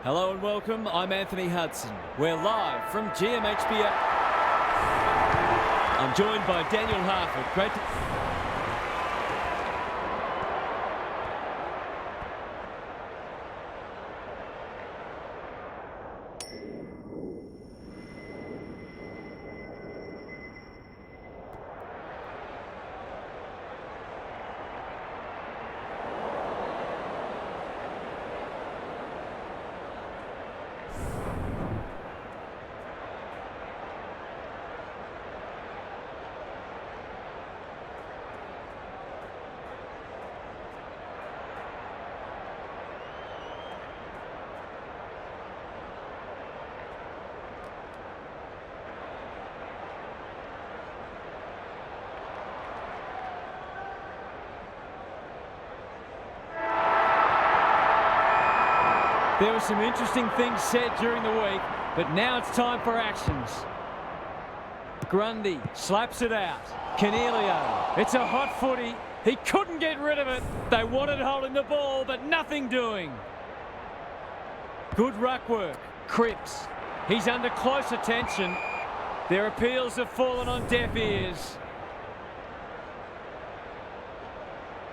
Hello and welcome, I'm Anthony Hudson. We're live from GMHBA. I'm joined by Daniel Harford. Great to... There were some interesting things said during the week, but now it's time for actions. Grundy slaps it out. Canelio, it's a hot footy. He couldn't get rid of it. They wanted holding the ball, but nothing doing. Good ruck work. Cripps, he's under close attention. Their appeals have fallen on deaf ears.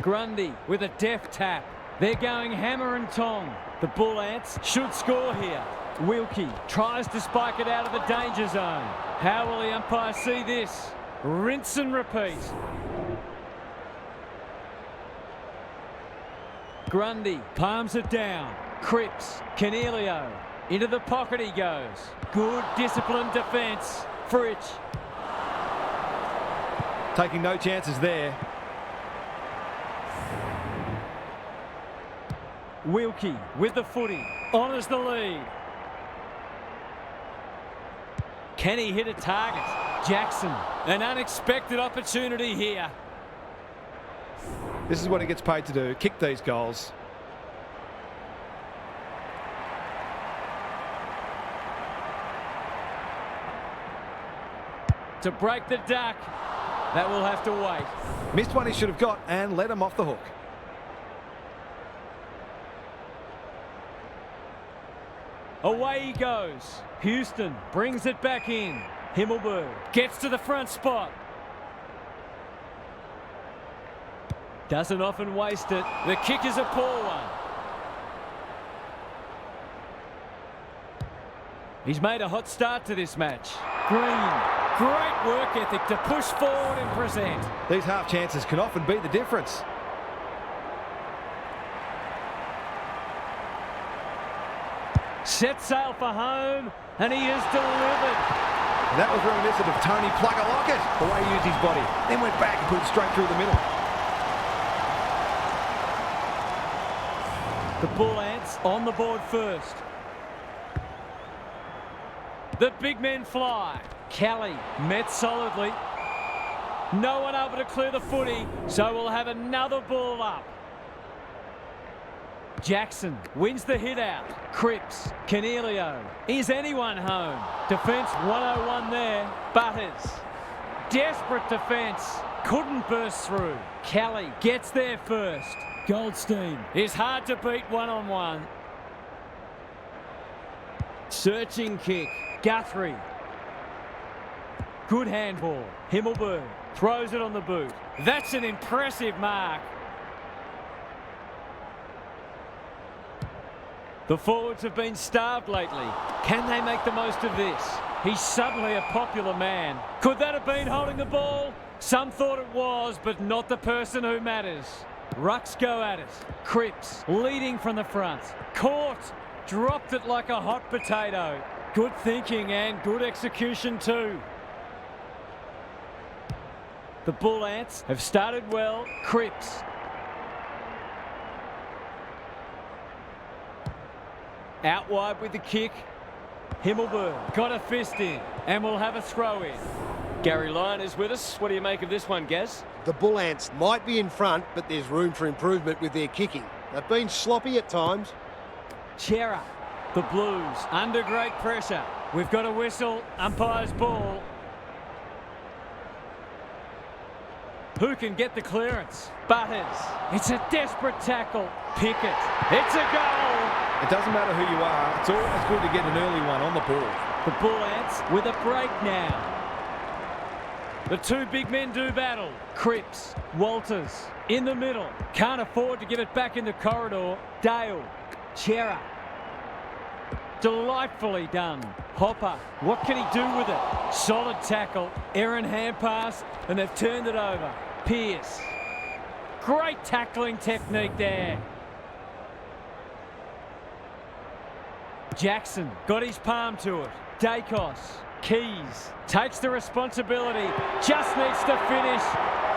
Grundy with a deft tap. They're going hammer and tong. The Bull Ants should score here. Wilkie tries to spike it out of the danger zone. How will the umpire see this? Rinse and repeat. Grundy palms it down. Cripps, Canelio, into the pocket he goes. Good disciplined defence. Fritsch. Taking no chances there. Wilkie with the footy, honours the lead. Can he hit a target? Jackson, an unexpected opportunity here. This is what he gets paid to do, kick these goals. To break the duck, that will have to wait. Missed one he should have got and let him off the hook. Away he goes. Houston brings it back in. Himmelberg gets to the front spot. Doesn't often waste it. The kick is a poor one. He's made a hot start to this match. Green, great work ethic to push forward and present. These half chances can often be the difference. Set sail for home, and he has delivered. That was reminiscent of Tony Plugger-Lockett, the way he used his body, then went back and put it straight through the middle. The Bull Ants on the board first. The big men fly. Kelly met solidly. No one able to clear the footy, so we'll have another ball up. Jackson wins the hit out. Cripps, Canelio. Is anyone home? Defence 101 there. Butters. Desperate defence. Couldn't burst through. Kelly gets there first. Goldstein is hard to beat one-on-one. Searching kick. Guthrie. Good handball. Himmelberg throws it on the boot. That's an impressive mark. The forwards have been starved lately. Can they make the most of this? He's suddenly a popular man. Could that have been holding the ball? Some thought it was, but not the person who matters. Rucks go at it. Cripps leading from the front. Caught. Dropped it like a hot potato. Good thinking and good execution too. The Bull Ants have started well. Cripps. Out wide with the kick. Himmelberg got a fist in and we'll have a throw in. Gary Lyon is with us. What do you make of this one, Gaz? The Bull Ants might be in front, but there's room for improvement with their kicking. They've been sloppy at times. Chera, the Blues under great pressure. We've got a whistle, umpire's ball. Who can get the clearance? Butters. It's a desperate tackle. Pickett. It's a goal. It doesn't matter who you are, it's always good to get an early one on the ball. The Bull Ants with a break now. The two big men do battle. Cripps, Walters, in the middle. Can't afford to give it back in the corridor. Dale, Chera. Delightfully done. Hopper, what can he do with it? Solid tackle, errant hand pass, and they've turned it over. Pierce. Great tackling technique there. Jackson got his palm to it. Dacos, Keys, takes the responsibility, just needs to finish.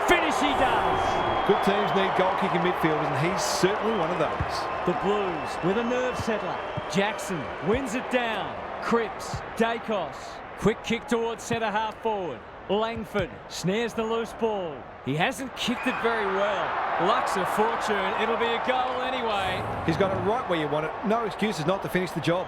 Finish he does. Good teams need goal-kicking midfielders, and he's certainly one of those. The Blues with a nerve settler. Jackson wins it down. Cripps, Dacos, quick kick towards centre half forward. Langford snares the loose ball. He hasn't kicked it very well. Luck's a fortune. It'll be a goal anyway. He's got it right where you want it. No excuses not to finish the job.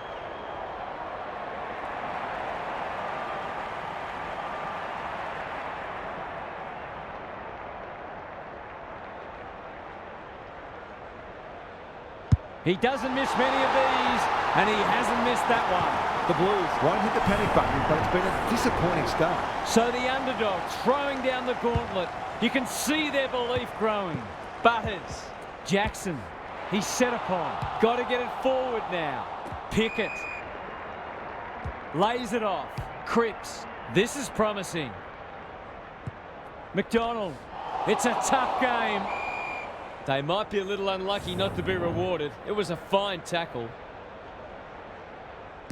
He doesn't miss many of these, and he hasn't missed that one. The Blues won't hit the panic button, but it's been a disappointing start. So the underdog throwing down the gauntlet. You can see their belief growing. Butters, Jackson, he's set upon. Got to get it forward now. Pickett lays it off. Cripps, this is promising. McDonald, it's a tough game. They might be a little unlucky not to be rewarded. It was a fine tackle.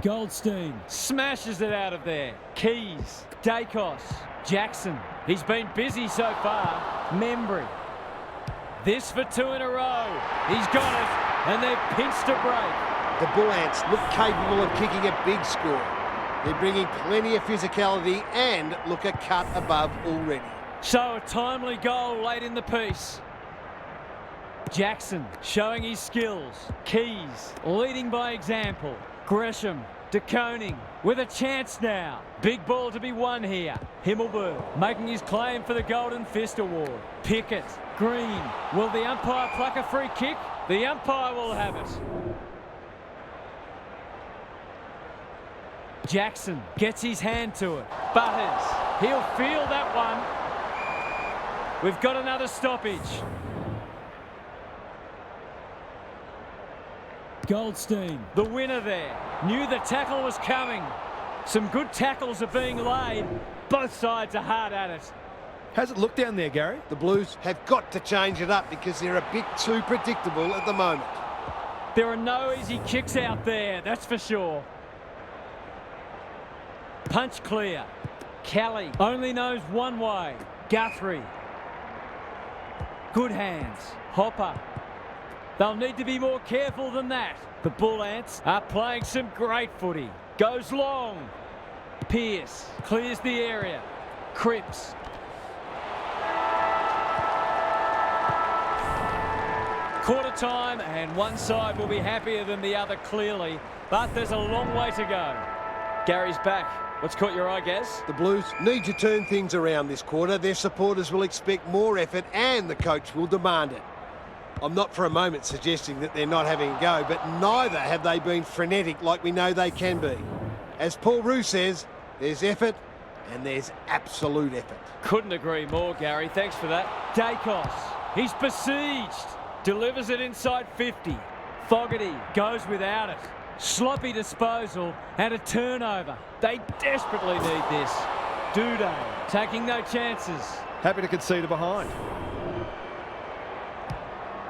Goldstein smashes it out of there. Keys, Dacos, Jackson. He's been busy so far. Membry. This for two in a row. He's got it, and they've pinched a break. The Bull Ants look capable of kicking a big score. They're bringing plenty of physicality and look a cut above already. So a timely goal late in the piece. Jackson showing his skills. Keys leading by example. Gresham, De Koning with a chance now. Big ball to be won here. Himmelberg making his claim for the Golden Fist Award. Pickett, Green. Will the umpire pluck a free kick? The umpire will have it. Jackson gets his hand to it. Butters, he'll feel that one. We've got another stoppage. Goldstein, the winner there, knew the tackle was coming. Some good tackles are being laid. Both sides are hard at it. How's it look down there, Gary? The Blues have got to change it up because they're a bit too predictable at the moment. There are no easy kicks out there, that's for sure. Punch clear. Kelly only knows one way. Guthrie. Good hands. Hopper. They'll need to be more careful than that. The Bull Ants are playing some great footy. Goes long. Pierce clears the area. Cripps. Quarter time, and one side will be happier than the other clearly, but there's a long way to go. Gary's back. What's caught your eye, Gaz? The Blues need to turn things around this quarter. Their supporters will expect more effort and the coach will demand it. I'm not for a moment suggesting that they're not having a go, but neither have they been frenetic like we know they can be. As Paul Roux says, there's effort and there's absolute effort. Couldn't agree more, Gary. Thanks for that. Dacos, he's besieged. Delivers it inside 50. Fogarty goes without it. Sloppy disposal and a turnover. They desperately need this. Duday taking no chances. Happy to concede a behind.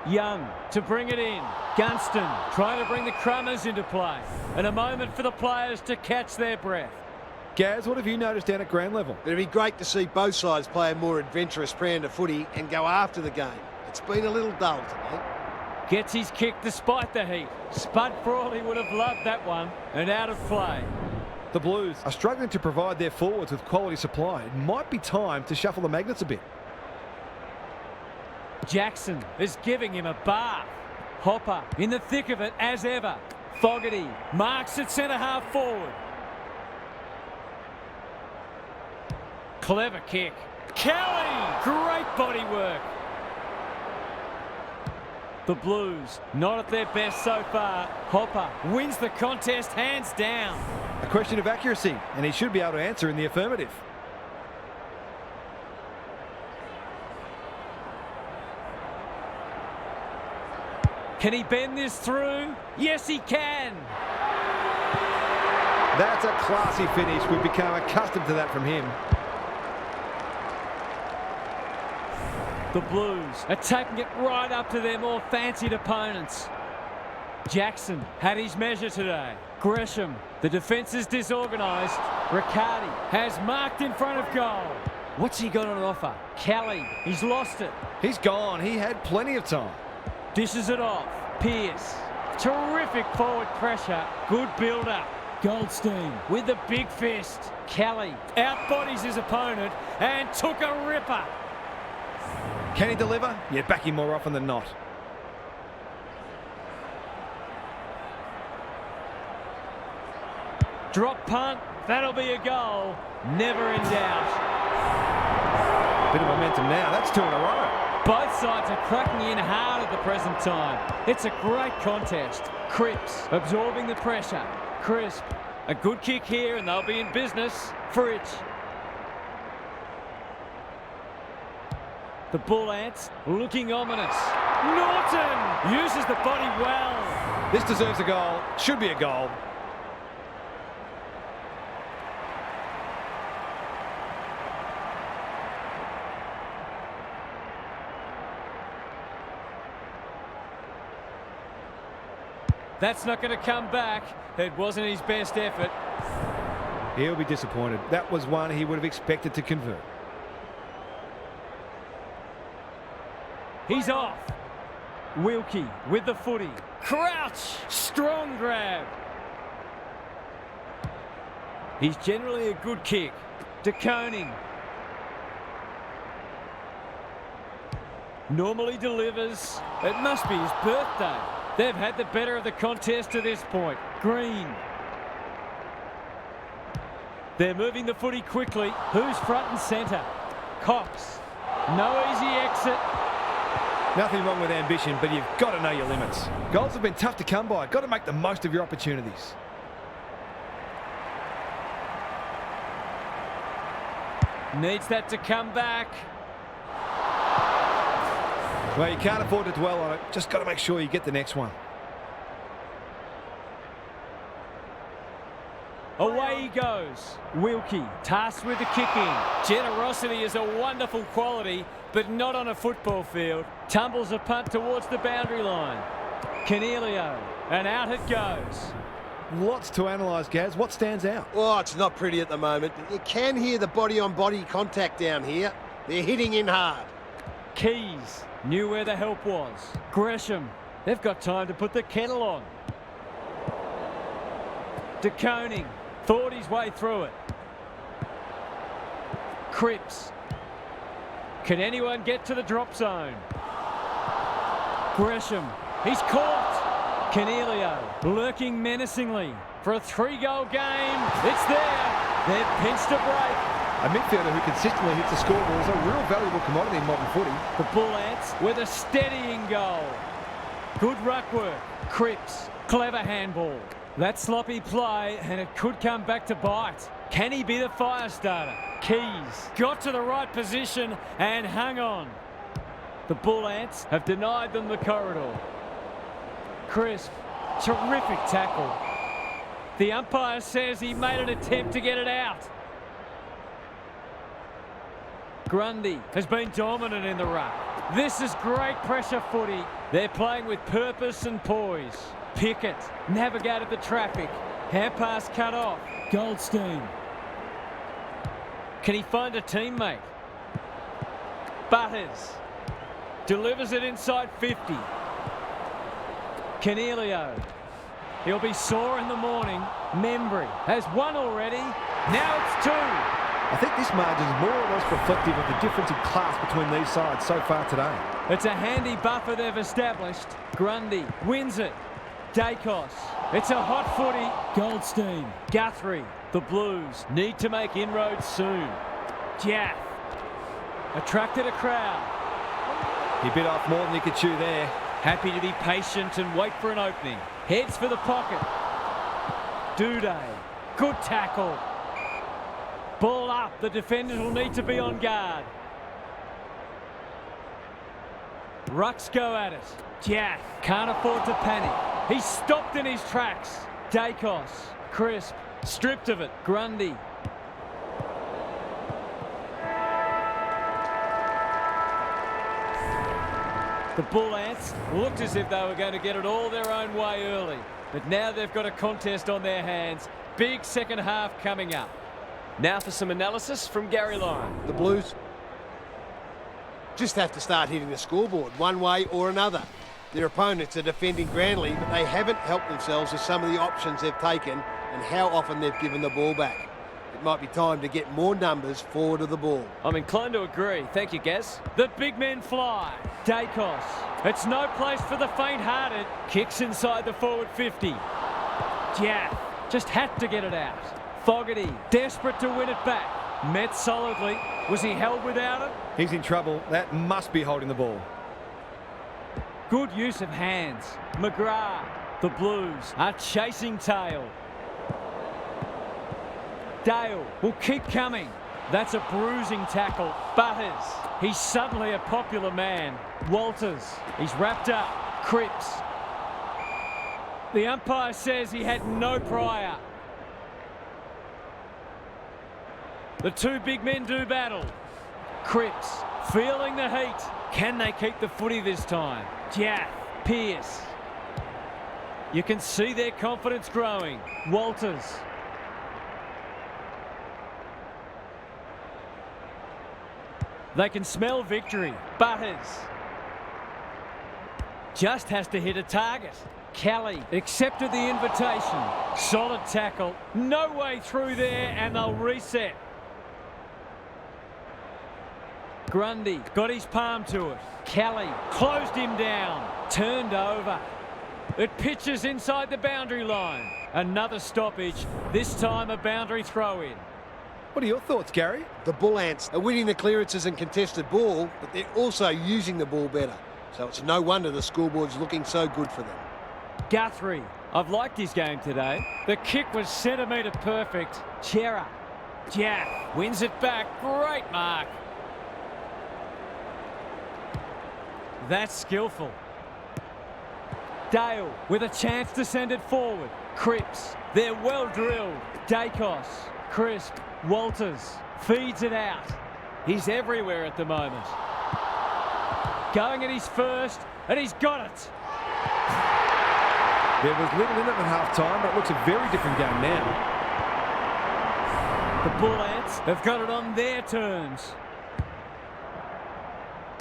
Young to bring it in. Gunston trying to bring the Crummers into play. And a moment for the players to catch their breath. Gaz, what have you noticed down at ground level? It'd be great to see both sides play a more adventurous brand of footy and go after the game. It's been a little dull today. Gets his kick despite the heat. Spud Frawley would have loved that one. And out of play. The Blues are struggling to provide their forwards with quality supply. It might be time to shuffle the magnets a bit. Jackson is giving him a bath. Hopper in the thick of it as ever. Fogarty marks at centre half forward. Clever kick. Kelly! Great body work. The Blues, not at their best so far. Hopper wins the contest hands down. A question of accuracy, and he should be able to answer in the affirmative. Can he bend this through? Yes, he can. That's a classy finish. We've become accustomed to that from him. The Blues are taking it right up to their more fancied opponents. Jackson had his measure today. Gresham, the defence is disorganised. Riccardi has marked in front of goal. What's he got on offer? Kelly, he's lost it. He's gone. He had plenty of time. Dishes it off. Pearce. Terrific forward pressure. Good build-up. Goldstein with the big fist. Kelly outbodies his opponent and took a ripper. Can he deliver? Yeah, back him more often than not. Drop punt. That'll be a goal. Never in doubt. Bit of momentum now. That's 2 in a row. Both sides are cracking in hard at the present time. It's a great contest. Cripps absorbing the pressure. Crisp. A good kick here and they'll be in business. Fritsch. The Bull Ants looking ominous. Norton uses the body well. This deserves a goal. Should be a goal. That's not going to come back. It wasn't his best effort. He'll be disappointed. That was one he would have expected to convert. He's off. Wilkie with the footy. Crouch. Strong grab. He's generally a good kick. De Koning. Normally delivers. It must be his birthday. They've had the better of the contest to this point. Green. They're moving the footy quickly. Who's front and centre? Cox. No easy exit. Nothing wrong with ambition, but you've got to know your limits. Goals have been tough to come by. Got to make the most of your opportunities. Needs that to come back. Well, you can't afford to dwell on it. Just got to make sure you get the next one. Away he goes. Wilkie, tasked with the kicking. Generosity is a wonderful quality, but not on a football field. Tumbles a punt towards the boundary line. Canelio, and out it goes. Lots to analyse, Gaz. What stands out? Oh, it's not pretty at the moment, but you can hear the body-on-body contact down here. They're hitting in hard. Keys knew where the help was. Gresham, they've got time to put the kettle on. De Koning thought his way through it. Cripps. Can anyone get to the drop zone? Gresham, he's caught. Canelio lurking menacingly for a 3-goal game. It's there. They've pinched a break. A midfielder who consistently hits the scoreboard is a real valuable commodity in modern footy. The Bull Ants with a steadying goal. Good ruck work. Cripps, clever handball. That sloppy play, and it could come back to bite. Can he be the fire starter? Keys got to the right position and hung on. The Bull Ants have denied them the corridor. Crisp, terrific tackle. The umpire says he made an attempt to get it out. Grundy has been dominant in the ruck. This is great pressure footy. They're playing with purpose and poise. Pickett navigated the traffic. Hand pass cut off. Goldstein. Can he find a teammate? Butters delivers it inside 50. Canelio. He'll be sore in the morning. Membry has one already. Now it's 2. I think this margin is more or less reflective of the difference in class between these sides so far today. It's a handy buffer they've established. Grundy wins it. Dacos. It's a hot footy. Goldstein. Guthrie. The Blues need to make inroads soon. Jaff. Attracted a crowd. He bit off more than he could chew there. Happy to be patient and wait for an opening. Heads for the pocket. Duday. Good tackle. Ball up. The defenders will need to be on guard. Rucks go at it. Jack can't afford to panic. He's stopped in his tracks. Dacos. Crisp. Stripped of it. Grundy. The Bull Ants looked as if they were going to get it all their own way early. But now they've got a contest on their hands. Big second half coming up. Now for some analysis from Gary Lyon. The Blues just have to start hitting the scoreboard one way or another. Their opponents are defending grandly, but they haven't helped themselves with some of the options they've taken and how often they've given the ball back. It might be time to get more numbers forward of the ball. I'm inclined to agree. Thank you, Gaz. The big men fly. Dacos. It's no place for the faint-hearted. Kicks inside the forward 50. Jack just had to get it out. Fogarty, desperate to win it back. Met solidly. Was he held without it? He's in trouble. That must be holding the ball. Good use of hands. McGrath. The Blues are chasing tail. Dale will keep coming. That's a bruising tackle. Butters. He's suddenly a popular man. Walters. He's wrapped up. Cripps. The umpire says he had no prior. The two big men do battle. Cripps feeling the heat. Can they keep the footy this time? Jack. Pearce. You can see their confidence growing. Walters. They can smell victory. Butters. Just has to hit a target. Kelly accepted the invitation. Solid tackle. No way through there and they'll reset. Grundy got his palm to it. Kelly closed him down. Turned over. It pitches inside the boundary line. Another stoppage. This time a boundary throw-in. What are your thoughts, Gary? The Bull Ants are winning the clearances and contested ball, but they're also using the ball better. So it's no wonder the scoreboard's looking so good for them. Guthrie. I've liked his game today. The kick was centimetre perfect. Chera. Jack wins it back. Great mark. That's skillful. Dale with a chance to send it forward. Cripps. They're well drilled. Dacos. Crisp. Walters feeds it out. He's everywhere at the moment. Going at his first, and he's got it. There was little in it at half-time, but it looks a very different game now. The Bull Ants have got it on their terms.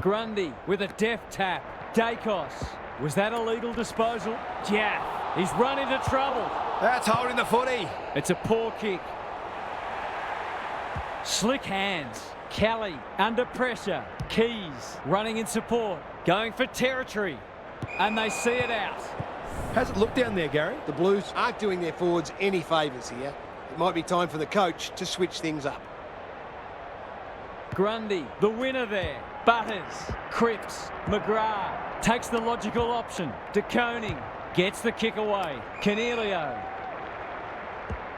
Grundy with a deft tap. Dacos. Was that a legal disposal? Jack. He's run into trouble. That's holding the footy. It's a poor kick. Slick hands. Kelly under pressure. Keys running in support. Going for territory. And they see it out. How's it look down there, Gary? The Blues aren't doing their forwards any favours here. It might be time for the coach to switch things up. Grundy, the winner there. Butters. Cripps. McGrath takes the logical option. De Koning gets the kick away. Cornelio.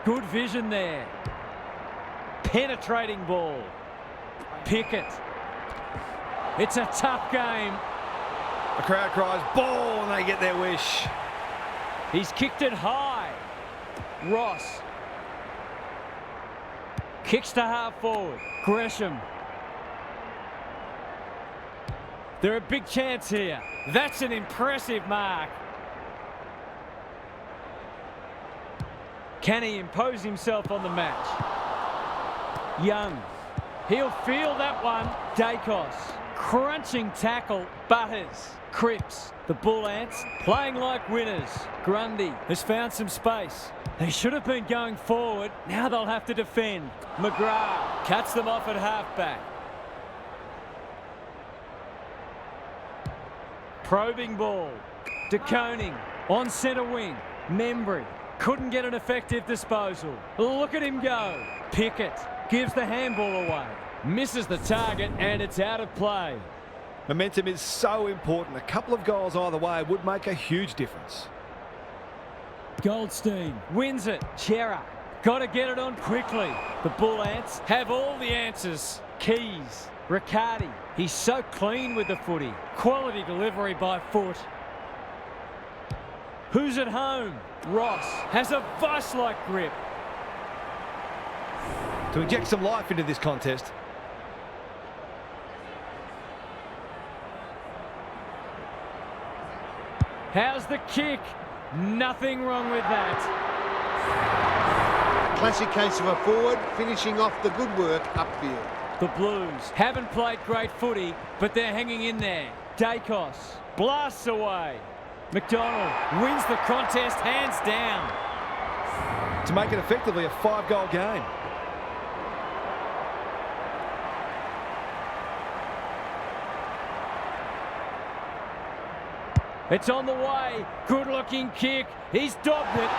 Good vision there. Penetrating ball. Pickett. It's a tough game. The crowd cries ball and they get their wish. He's kicked it high. Ross. Kicks to half forward. Gresham. They're a big chance here. That's an impressive mark. Can he impose himself on the match? Young. He'll feel that one. Dacos. Crunching tackle. Butters. Cripps. The Bull Ants playing like winners. Grundy has found some space. They should have been going forward. Now they'll have to defend. McGrath cuts them off at halfback. Probing ball. De Koning on centre wing. Membry couldn't get an effective disposal. Look at him go. Pickett gives the handball away. Misses the target and it's out of play. Momentum is so important. A couple of goals either way would make a huge difference. Goldstein wins it. Chera. Got to get it on quickly. The Bull Ants have all the answers. Keys. Riccardi. He's so clean with the footy. Quality delivery by foot. Who's at home? Ross has a vice-like grip. To inject some life into this contest. How's the kick? Nothing wrong with that. Classic case of a forward finishing off the good work upfield. The Blues haven't played great footy, but they're hanging in there. Dacos blasts away. McDonald wins the contest hands down. To make it effectively a 5-goal game. It's on the way. Good-looking kick. He's dobbed it.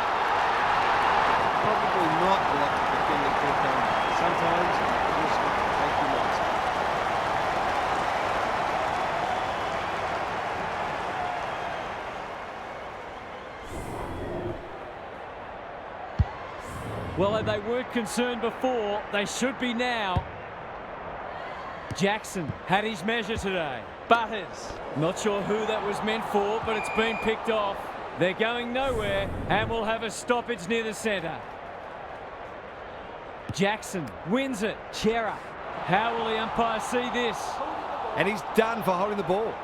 Probably not what the defending could have done. Sometimes you just take your marks. Well, they weren't concerned before. They should be now. Jackson had his measure today. Butters. Not sure who that was meant for, but it's been picked off. They're going nowhere, and we'll have a stoppage near the centre. Jackson wins it. Chera. How will the umpire see this? And he's done for holding the ball.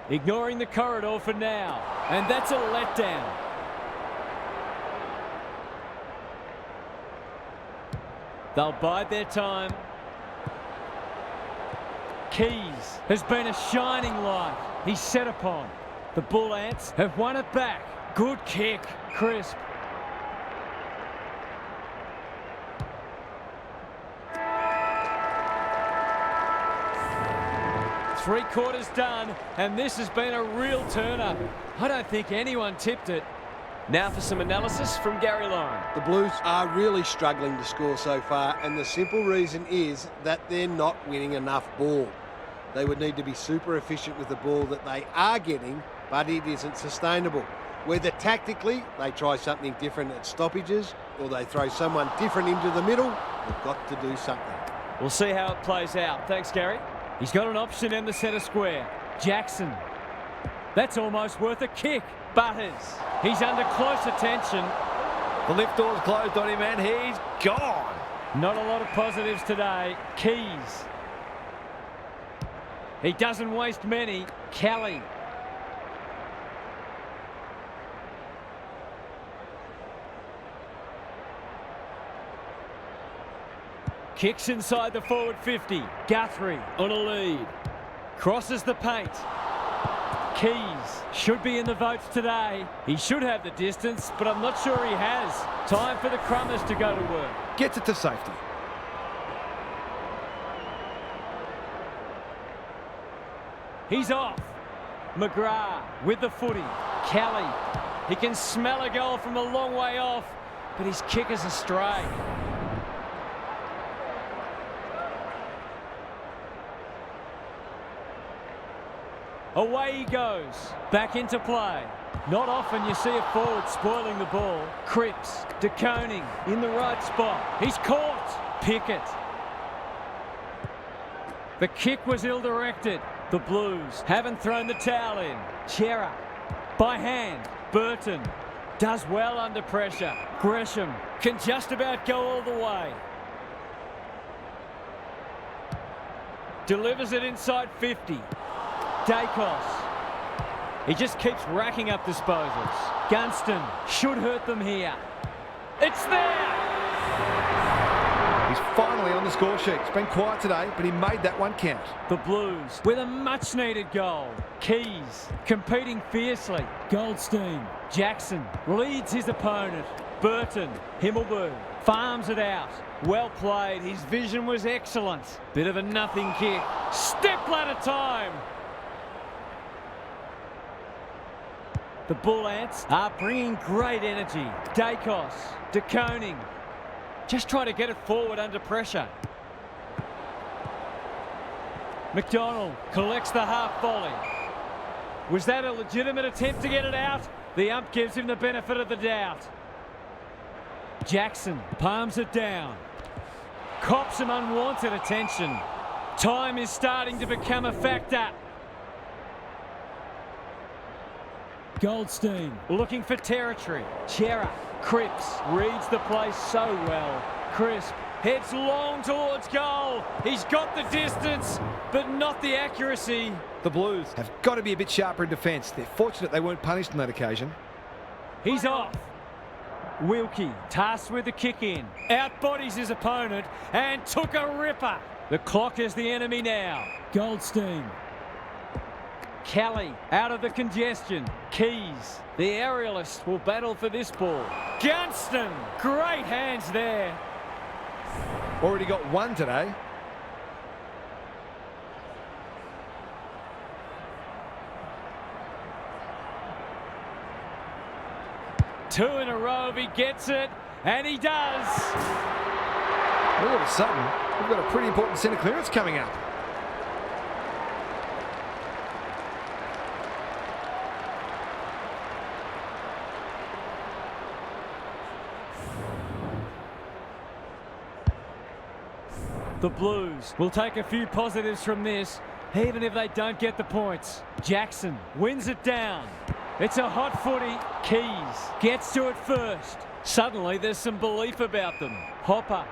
Ignoring the corridor for now. And that's a letdown. They'll bide their time. Keys has been a shining light. He's set upon. The Bull Ants have won it back. Good kick. Crisp. Three quarters done, and this has been a real turner. I don't think anyone tipped it. Now for some analysis from Gary Lyon. The Blues are really struggling to score so far, and the simple reason is that they're not winning enough ball. They would need to be super efficient with the ball that they are getting, but it isn't sustainable. Whether tactically they try something different at stoppages or they throw someone different into the middle, they've got to do something. We'll see how it plays out. Thanks, Gary. He's got an option in the centre square. Jackson. That's almost worth a kick. Butters. He's under close attention. The lift door's closed on him and he's gone. Not a lot of positives today. Keys. He doesn't waste many. Kelly. Kicks inside the forward 50. Guthrie on a lead. Crosses the paint. Keys should be in the votes today. He should have the distance, but I'm not sure he has. Time for the Crummers to go to work. Gets it to safety. He's off. McGrath with the footy. Kelly. He can smell a goal from a long way off, but his kick is astray. Away he goes. Back into play. Not often you see a forward spoiling the ball. Cripps. DeConing in the right spot. He's caught. Pickett. The kick was ill-directed. The Blues haven't thrown the towel in. Chera. By hand. Burton. Does well under pressure. Gresham can just about go all the way. Delivers it inside 50. Dacos. He just keeps racking up disposals. Gunston should hurt them here. It's there! He's finally on the score sheet. It's been quiet today, but he made that one count. The Blues with a much-needed goal. Keys competing fiercely. Goldstein. Jackson leads his opponent. Burton. Himmelberg farms it out. Well played. His vision was excellent. Bit of a nothing kick. Step ladder time! The Bull Ants are bringing great energy. Dacos. DeConing. Just try to get it forward under pressure. McDonald collects the half volley. Was that a legitimate attempt to get it out? The ump gives him the benefit of the doubt. Jackson palms it down. Cops some unwanted attention. Time is starting to become a factor. Goldstein looking for territory. Chera, Cripps reads the play so well. Crisp heads long towards goal. He's got the distance, but not the accuracy. The Blues have got to be a bit sharper in defence. They're fortunate they weren't punished on that occasion. He's off. Wilkie tasked with the kick in. Outbodies his opponent and took a ripper. The clock is the enemy now. Goldstein. Kelly out of the congestion. Keys, the aerialist, will battle for this ball. Gunston, great hands there. Already got one today. Two in a row if he gets it, and he does. All of a sudden, we've got a pretty important centre clearance coming up. The Blues will take a few positives from this, even if they don't get the points. Jackson wins it down. It's a hot footy. Keys gets to it first. Suddenly there's some belief about them. Hopper.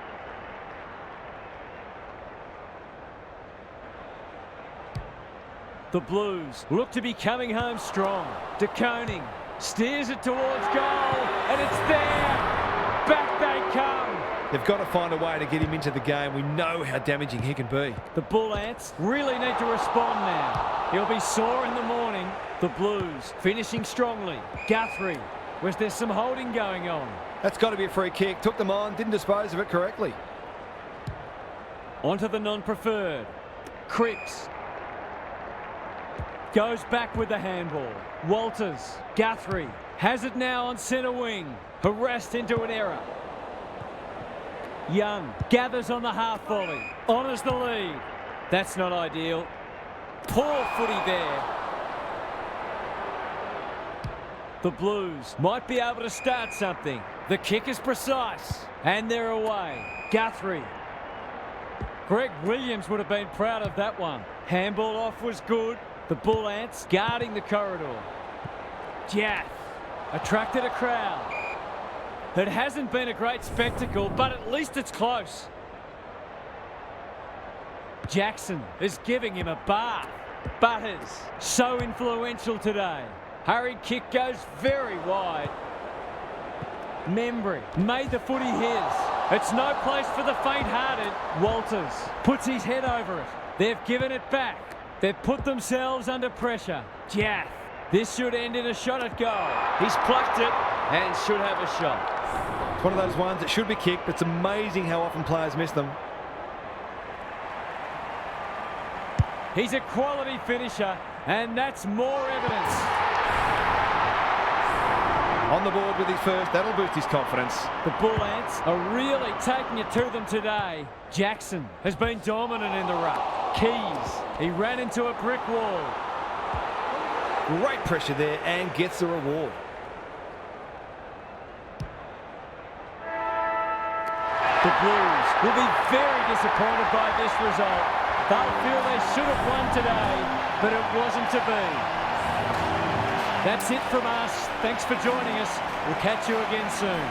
The Blues look to be coming home strong. De Koning steers it towards goal, and it's there. Back they come. They've got to find a way to get him into the game. We know how damaging he can be. The Bull Ants really need to respond now. He'll be sore in the morning. The Blues finishing strongly. Guthrie, was there some holding going on? That's got to be a free kick. Took them on, didn't dispose of it correctly. Onto the non-preferred. Cripps goes back with the handball. Walters, Guthrie has it now on centre wing. Harassed into an error. Young gathers on the half volley. Honours the lead. That's not ideal. Poor footy there. The Blues might be able to start something. The kick is precise. And they're away. Guthrie. Greg Williams would have been proud of that one. Handball off was good. The Bull Ants guarding the corridor. Jaff attracted a crowd. It hasn't been a great spectacle, but at least it's close. Jackson is giving him a bath. Butters, so influential today. Hurried kick goes very wide. Membry made the footy his. It's no place for the faint-hearted. Walters puts his head over it. They've given it back. They've put themselves under pressure. Jaff, this should end in a shot at goal. He's plucked it and should have a shot. It's one of those ones that should be kicked, but it's amazing how often players miss them. He's a quality finisher, and that's more evidence. On the board with his first, that'll boost his confidence. The Bull Ants are really taking it to them today. Jackson has been dominant in the ruck. Keys, he ran into a brick wall. Great pressure there and gets the reward. The Blues will be very disappointed by this result. They'll feel they should have won today, but it wasn't to be. That's it from us. Thanks for joining us. We'll catch you again soon.